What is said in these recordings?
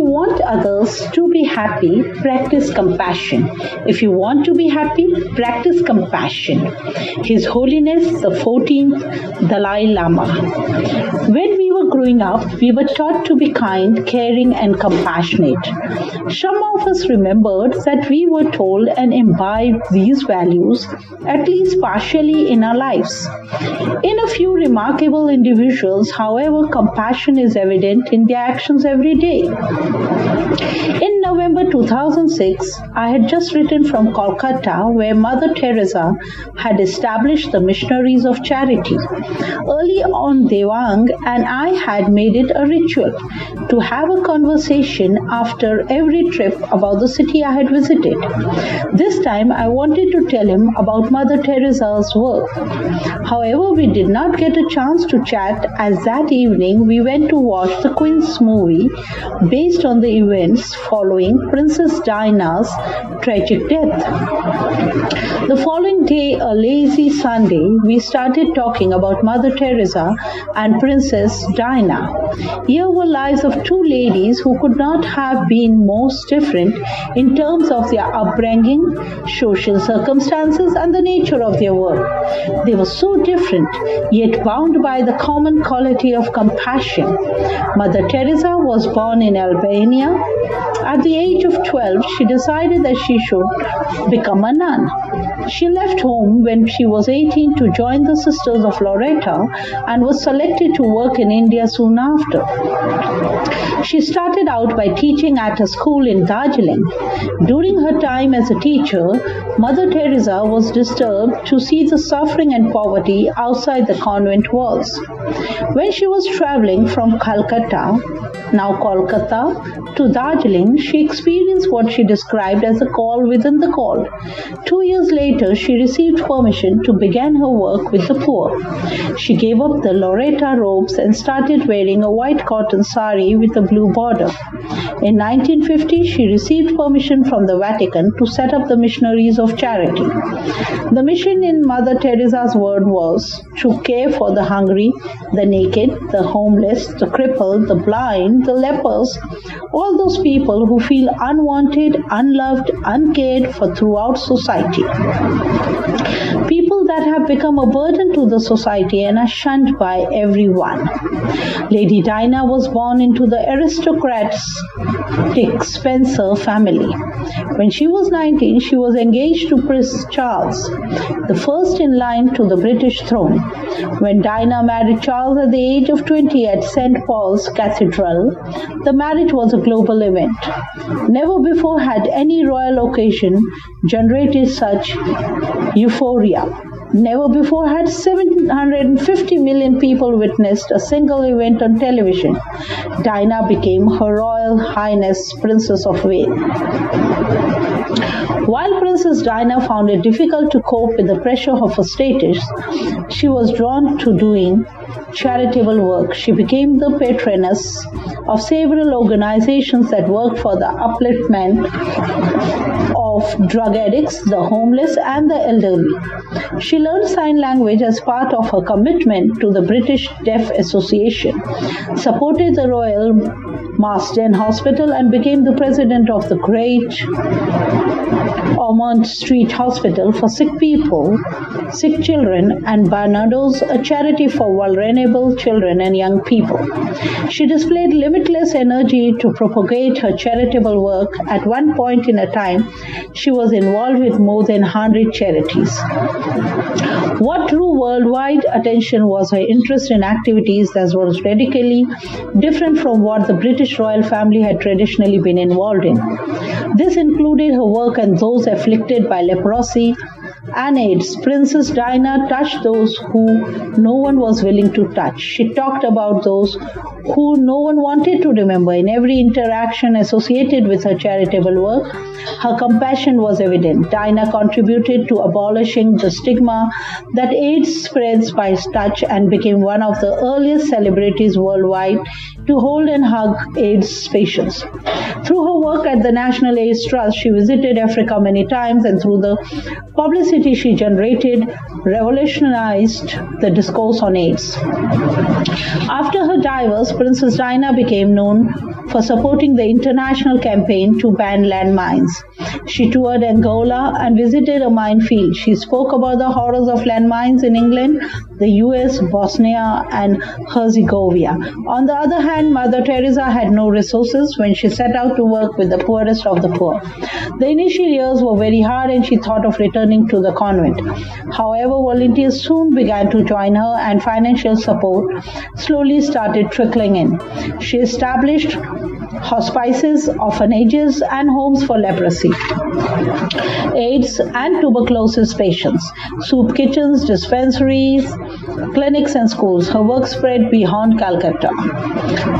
want others to be happy, practice compassion. If you want to be happy, practice compassion. His Holiness the 14th Dalai Lama. When we were growing up, we were taught to be kind, caring, and compassionate. Some of us remembered that we were told and imbibed these values, at least partially, in our lives. In a few remarkable individuals, however, compassion is evident in their actions every day. In November 2006, I had just returned from Kolkata, where Mother Teresa had established the Missionaries of Charity. Early on, Devang and I had made it a ritual to have a conversation after every trip about the city I had visited. This time, I wanted to tell him about Mother Teresa's work. However, we did not get a chance to chat, as that evening we went to watch the Queen's movie based on the events following Princess Diana's tragic death. The following day, a lazy Sunday, we started talking about Mother Teresa and Princess Diana. Here were lives of two ladies who could not have been most different in terms of their upbringing, social circumstances, and the nature of their work. They were so different, yet bound by the common quality of compassion. Mother Teresa was born in Albania. At the age of 12, she decided that she should become a nun. She left home when she was 18 to join the Sisters of Loreto and was selected to work in India soon after. She started out by teaching at a school in Darjeeling. During her time as a teacher, Mother Teresa was disturbed to see the suffering and poverty outside the convent walls. When she was traveling from Calcutta, now Kolkata, to Darjeeling, she experienced what she described as a call within the call. 2 years later, she received permission to begin her work with the poor. She gave up the Loretta robes and started wearing a white cotton sari with a blue border. In 1950, she received permission from the Vatican to set up the Missionaries of Charity. The mission in Mother Teresa's word was to care for the hungry, the naked, the homeless, the crippled, the blind, the lepers, all those people who feel unwanted, unloved, uncared for throughout society. People that have become a burden to the society and are shunned by everyone. Lady Diana was born into the aristocratic Spencer family. When she was 19, she was engaged to Prince Charles, the first in line to the British throne. When Diana married Charles at the age of 20 at St. Paul's Cathedral, the marriage was a global event. Never before had any royal occasion generated such euphoria. Never before had 750 million people witnessed a single event on television. Diana became Her Royal Highness Princess of Wales. While Princess Diana found it difficult to cope with the pressure of her status, she was drawn to doing charitable work. She became the patroness of several organizations that worked for the upliftment of drug addicts, the homeless, and the elderly. She learned sign language as part of her commitment to the British Deaf Association, supported the Royal Marsden Hospital, and became the president of the Great Ormond Street Hospital for sick people, sick children, and Barnardo's, a charity for vulnerable children and young people. She displayed limitless energy to propagate her charitable work. At one point in a time, she was involved with more than 100 charities. What drew worldwide attention was her interest in activities that was radically different from what the British royal family had traditionally been involved in. This included her work on those afflicted by leprosy and AIDS. Princess Diana touched those who no one was willing to touch. She talked about those who no one wanted to remember. In every interaction associated with her charitable work, her compassion was evident. Diana contributed to abolishing the stigma that AIDS spreads by touch and became one of the earliest celebrities worldwide to hold and hug AIDS patients. Through her work at the National AIDS Trust, she visited Africa many times, and through the publicity she generated, revolutionized the discourse on AIDS. After her divorce, Princess Diana became known for supporting the international campaign to ban landmines. She toured Angola and visited a minefield. She spoke about the horrors of landmines in England, the US, Bosnia, and Herzegovina. On the other hand, Mother Teresa had no resources when she set out to work with the poorest of the poor. The initial years were very hard and she thought of returning to the convent. However, volunteers soon began to join her and financial support slowly started trickling in. She established hospices, orphanages, and homes for leprosy, AIDS and tuberculosis patients, soup kitchens, dispensaries, clinics, and schools. Her work spread beyond Calcutta.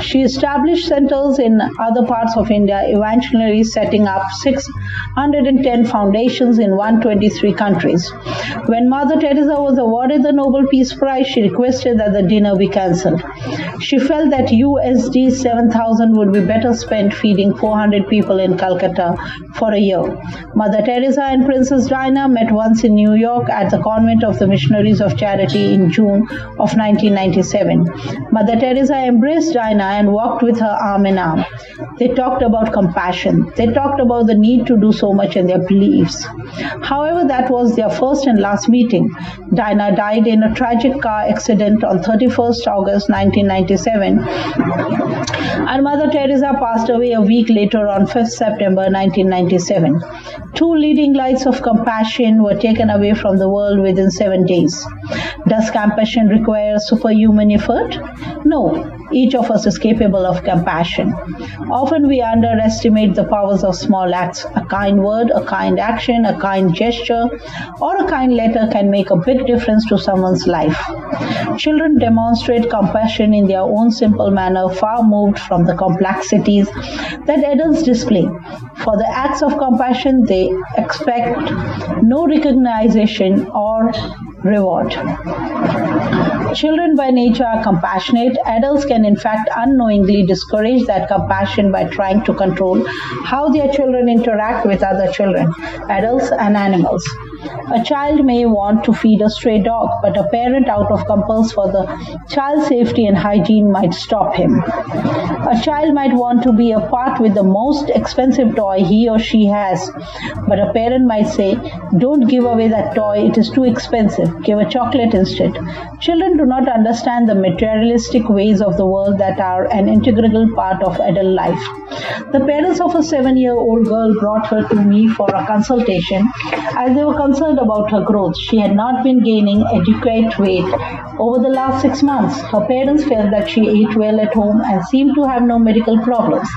She established centers in other parts of India, eventually setting up 610 foundations in 123 countries. When Mother Teresa was awarded the Nobel Peace Prize, she requested that the dinner be cancelled. She felt that USD 7,000 would be better spent feeding 400 people in Calcutta for a year. Mother Teresa and Princess Diana met once in New York at the Convent of the Missionaries of Charity in June of 1997. Mother Teresa embraced Diana and walked with her arm in arm. They talked about compassion. They talked about the need to do so much in their beliefs. However, that was their first and last meeting. Diana died in a tragic car accident on 31st August 1997, and Mother Teresa passed away a week later on 5th September 1997. Two leading lights of compassion were taken away from the world within 7 days. Does compassion require superhuman effort? No. Each of us is capable of compassion. Often we underestimate the powers of small acts. A kind word, a kind action, a kind gesture, or a kind letter can make a big difference to someone's life. Children demonstrate compassion in their own simple manner, far moved from the complexities that adults display. For the acts of compassion, they expect no recognition or reward. Children by nature are compassionate. Adults can in fact unknowingly discourage that compassion by trying to control how their children interact with other children, adults and animals. A child may want to feed a stray dog, but a parent out of compulse for the child's safety and hygiene might stop him. A child might want to be apart with the most expensive toy he or she has, but a parent might say, "Don't give away that toy, it is too expensive, give a chocolate instead." Children do not understand the materialistic ways of the world that are an integral part of adult life. The parents of a 7-year-old girl brought her to me for a consultation as they were concerned about her growth. She had not been gaining adequate weight over the last 6 months. Her parents felt that she ate well at home and seemed to have no medical problems.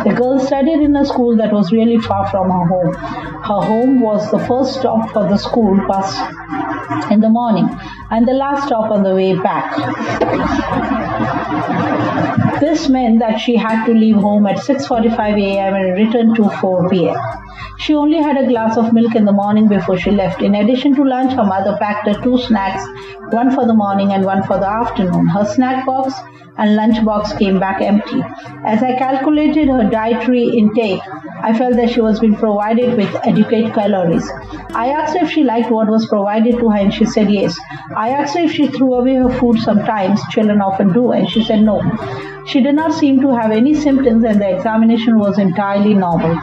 The girl studied in a school that was really far from her home. Her home was the first stop for the school bus in the morning and the last stop on the way back. This meant that she had to leave home at 6:45 a.m. and return to 4 p.m. She only had a glass of milk in the morning before she left. In addition to lunch, her mother packed her 2 snacks, one for the morning and one for the afternoon. Her snack box and lunch box came back empty. As I calculated her dietary intake, I felt that she was being provided with adequate calories. I asked her if she liked what was provided to her and she said yes. I asked her if she threw away her food sometimes, children often do, and she said no. She did not seem to have any symptoms and the examination was entirely normal.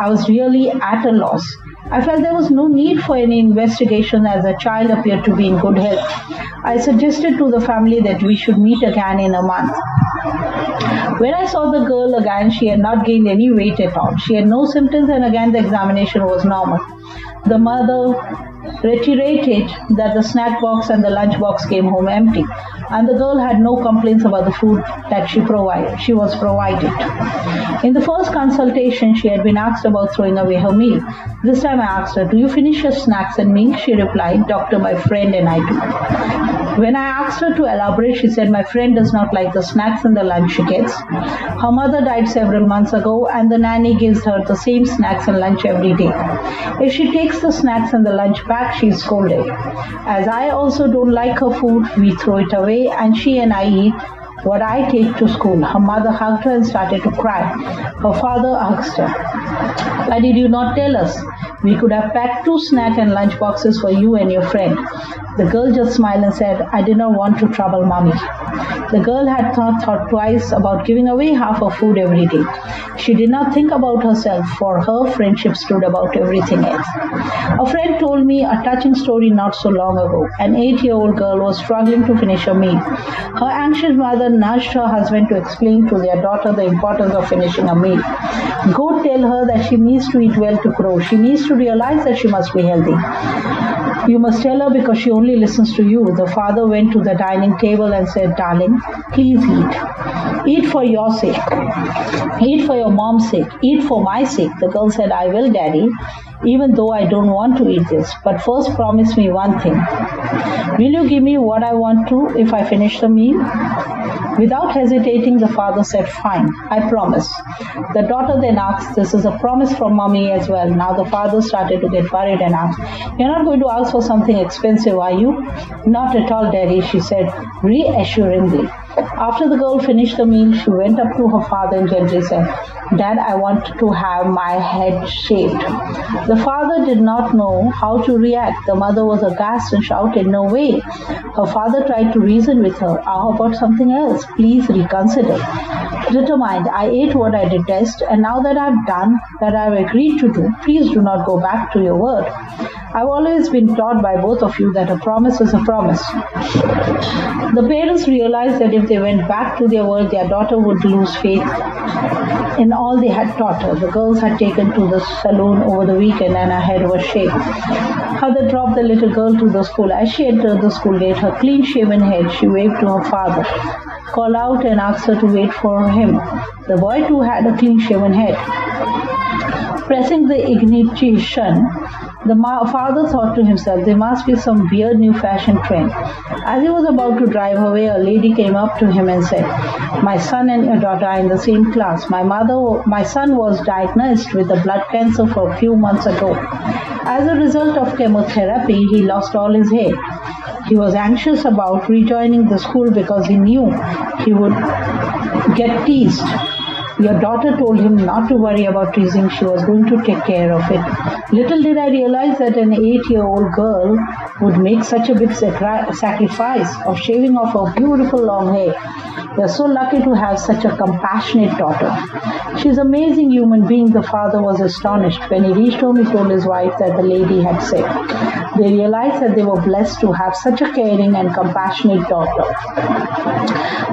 I was really at a loss. I felt there was no need for any investigation as the child appeared to be in good health. I suggested to the family that we should meet again in a month. When I saw the girl again, she had not gained any weight at all. She had no symptoms and again the examination was normal. The mother reiterated that the snack box and the lunch box came home empty, and the girl had no complaints about the food that she was provided. In the first consultation, she had been asked about throwing away her meal. This time I asked her, "Do you finish your snacks and meals?" She replied, "Doctor, my friend and I do." When I asked her to elaborate, she said, "My friend does not like the snacks and the lunch she gets. Her mother died several months ago and the nanny gives her the same snacks and lunch every day. If she takes the snacks and the lunch back, she is scolded. As I also don't like her food, we throw it away and she and I eat what I take to school." Her mother hugged her and started to cry. Her father asked her, "Why did you not tell us? We could have packed 2 snack and lunch boxes for you and your friend." The girl just smiled and said, I did not want to trouble mommy. The girl had not thought twice about giving away half her food every day. She did not think about herself, for her friendship stood above everything else. A friend told me a touching story not so long ago. An 8-year-old girl was struggling to finish a meal. Her anxious mother nudged her husband to explain to their daughter the importance of finishing a meal. Go tell her that she needs to eat well to grow. She needs to realize that she must be healthy. You must tell her because she only listens to you. The father went to the dining table and said, Darling, please eat. Eat for your sake. Eat for your mom's sake. Eat for my sake. The girl said, I will, Daddy, even though I don't want to eat this. But first promise me one thing. Will you give me what I want to if I finish the meal? Without hesitating, the father said, Fine, I promise. The daughter then asked, This is a promise from mommy as well. Now the father started to get worried and asked, You're not going to ask for something expensive, are you? Not at all, Daddy, she said reassuringly. After the girl finished the meal, she went up to her father and gently said, Dad, I want to have my head shaved. The father did not know how to react. The mother was aghast and shouted, No way. Her father tried to reason with her. How about something else? Please reconsider. Determined, I ate what I detest, and now that I've done that I've agreed to do, please do not go back to your word. I've always been taught by both of you that a promise is a promise. The parents realized that if they went back to their word, their daughter would lose faith in all they had taught her. The girls had taken to the saloon over the weekend and her head was shaved. Mother dropped the little girl to the school. As she entered the school gate, her clean-shaven head, she waved to her father, called out and asked her to wait for him. The boy too had a clean-shaven head. Pressing the ignition, the father thought to himself, there must be some weird new fashion trend. As he was about to drive away, a lady came up to him and said, My son and your daughter are in the same class. My son was diagnosed with a blood cancer for a few months ago. As a result of chemotherapy, he lost all his hair. He was anxious about rejoining the school because he knew he would get teased. Your daughter told him not to worry about teasing. She was going to take care of it. Little did I realize that an 8-year-old girl would make such a big sacrifice of shaving off her beautiful long hair. We are so lucky to have such a compassionate daughter. She's an amazing human being. The father was astonished. When he reached home, he told his wife that the lady had said. They realized that they were blessed to have such a caring and compassionate daughter.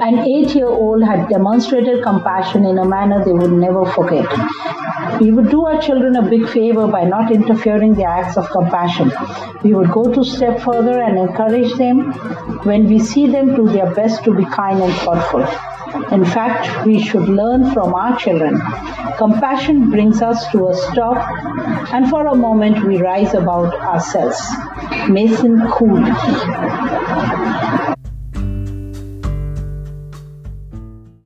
An 8-year-old had demonstrated compassion in a manner they would never forget. We would do our children a big favor by not interfering their acts of compassion. We would go to step further and encourage them when we see them do their best to be kind and thoughtful. In fact, we should learn from our children. Compassion brings us to a stop, and for a moment we rise above ourselves. Mason Cooley.